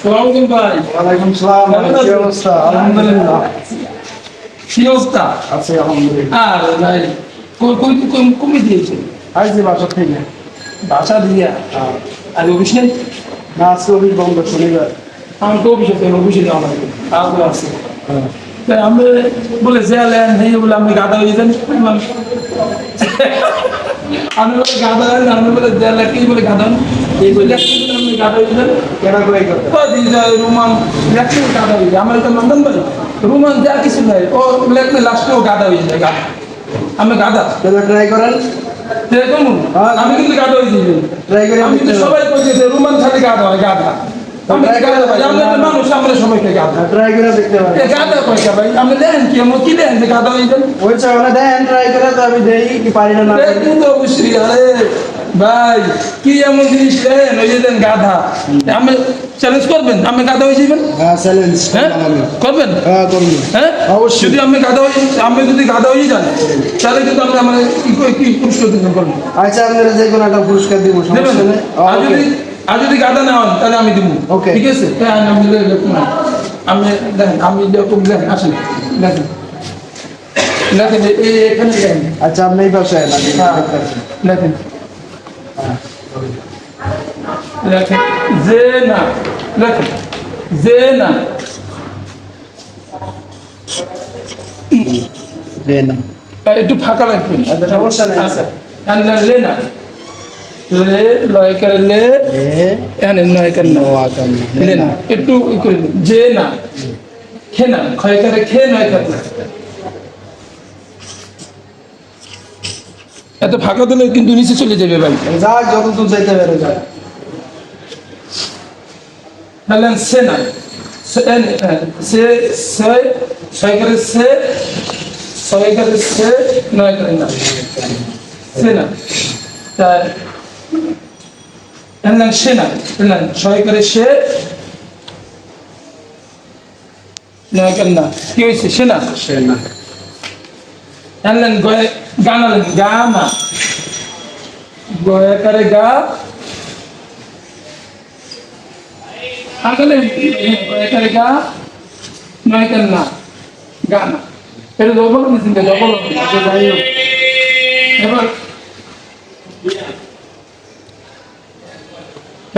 ওয়ালাইকুম ভাই। ওয়ালাইকুম সালাম। কি অবস্থা? আলহামদুলিল্লাহ। কি অবস্থা? আছি আলহামদুলিল্লাহ। আরে ভাই, কমে দিয়েছে আইছি বাসা থেকে। বাসা দিয়া। আর অফিস নেই? না, আজকে অফিস বন্ধ, শনিবার। আমি তো অফিসে যাওয়া লাগবে। আগে আসছে। হ্যাঁ। তাই আমি বলে জেলেন নেই বলে আমি গাদা হয়ে যান। আমি বলে গাদা হয়ে আমি বলে জেলে কি বলে গাদা এই বলে আমি গাদা হয়ে যান। কেনা করে এই কথা। রুমান লেখলে গাদা হয়ে যায়। আমার একটা নন্দন ভাই রুমান যা কিছু নাই ও লেখলে লাস্টেও গাদা হয়ে যায়। গাদা আমি গাদা তাহলে ট্রাই করেন। দেখুন আমি কিন্তু গাদা হয়ে যাই। ট্রাই করে আমি কিন্তু সবাই বলছি যে রুমান খালি গাদা হয় গাদা। আমি গাদা ভাই আমরা তো মানুষ আমরা সবাইকে গাদা। ট্রাই করে দেখতে পারেন। গাদা কয়টা ভাই আপনি দেখেন কি আমার কি দেখেন যে গাদা হয়ে যান। ওই চাওয়ালা দেন, ট্রাই করে তো আমি দেই কি পারি না না পারি। কিন্তু অবশ্যই আরে ভাই কি এমন জিনিস দেন ওই যে দেন গাধা আমি চ্যালেঞ্জ করবেন আমি গাধা হয়ে যাবেন হ্যাঁ, চ্যালেঞ্জ হ্যাঁ করবেন হ্যাঁ করুন। হ্যাঁ অবশ্যই। যদি আমি গাধা হয়ে আমি যদি গাধা হয়ে যান তাহলে কিন্তু আমরা মানে কি পুরস্কার দিতে করবো আচ্ছা, আপনারা যে কোনো একটা পুরস্কার দিব, দেবেন সমস্যা নেই। ওকে। আর যদি গাধা না হন তাহলে আমি দিব Okay. ঠিক আছে হ্যাঁ আমি এরকম না। আমি দেখেন আমি যেরকম দেখেন আসেন দেখেন দেখেন এখানে দেখেন আচ্ছা, আপনি এই পাশে আছেন, আমি হ্যাঁ দেখতে পাচ্ছি। দেখেন লেখেন যে না লেখেন যে না দেন। একটু ফাঁকা রাখবেন আচ্ছা, সমস্যা নেই। আচ্ছা আর লে না লে লয় করে লে এখানে নয় করে না লে না একটু ই করে দিন। যে না খে না ক্ষয় করে খে নয় করে না এত ফাঁকা দিলে কিন্তু নিচে চলে যাবে ভাই যাক, যত দূর যাইতে পারে যাক। তাহলে সে না সে ছয় করে সে ছয় করে সে নয় করে না সে না তাই এলেন সে না এলেন ছয় করে সে নয় করে না কি হয়েছে সে না সে না। এলেন গয়ে গানালেন গা না গয়ে করে গা আগলে গয়ে করে গা নয় করে না গা না এটা ডবল নিছেন ডবল যাই হোক এবার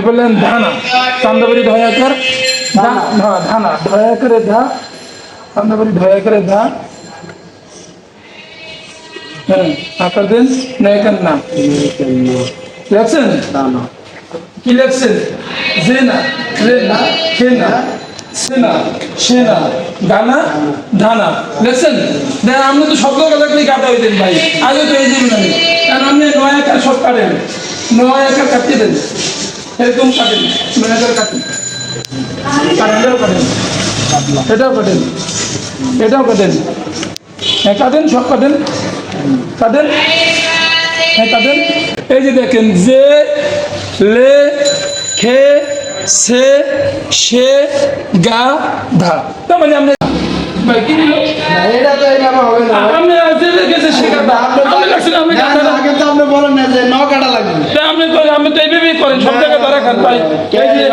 বললেন ধানা চান্দাবাড়ি ধয়াকর ধানা ধয়াকরে ধা চান্দাবাড়ি ধয়াকরে ধা হ্যাঁ আকার দেন নয়কার না লেখছেন দানা। কি লেখছেন যে না রে না খে না সে না সে না গানা ধানা লেখছেন দেখ আপনি তো শব্দ লাগলে গাটা হইতেন ভাই আগে তো এই দিন নাই কারণ আপনি নয় একার সব কাটেন নয় একার কাটিয়ে দেন এরকম কাটেন নয় একার কাটেন এটাও কাটেন এটাও কাটেন এটাও কাটেন হ্যাঁ কাটেন সব কাটেন কাটেন হ্যাঁ কাটেন এই যে দেখেন যে লে খে সে সে গা ধা তার মানে আপনি ভাই কি দিল এটা তো এইভাবে হবে না। আপনি যে লিখেছে সে গা ধা আপনি লিখছেন আমি না, গা না, ধা আগে তো আপনি বলেন না যে কাটা লাগবে। আপনি করেন আপনি তো এইভাবেই করেন সব জায়গায় ধরা খান ভাই এই যে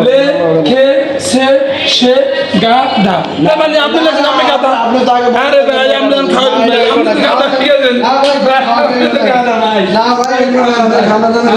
লে খে সে সে গা ধা তার মানে আপনি লিখছেন আমি গা ধা আপনি তো আগে বলেন। আরে ভাই আপনি খাওয়ান ভাই আপনি তো গা ধা ঠিক আছে না ভাই, আপনি তো গা ধা ভাই না ভাই, খানা দানা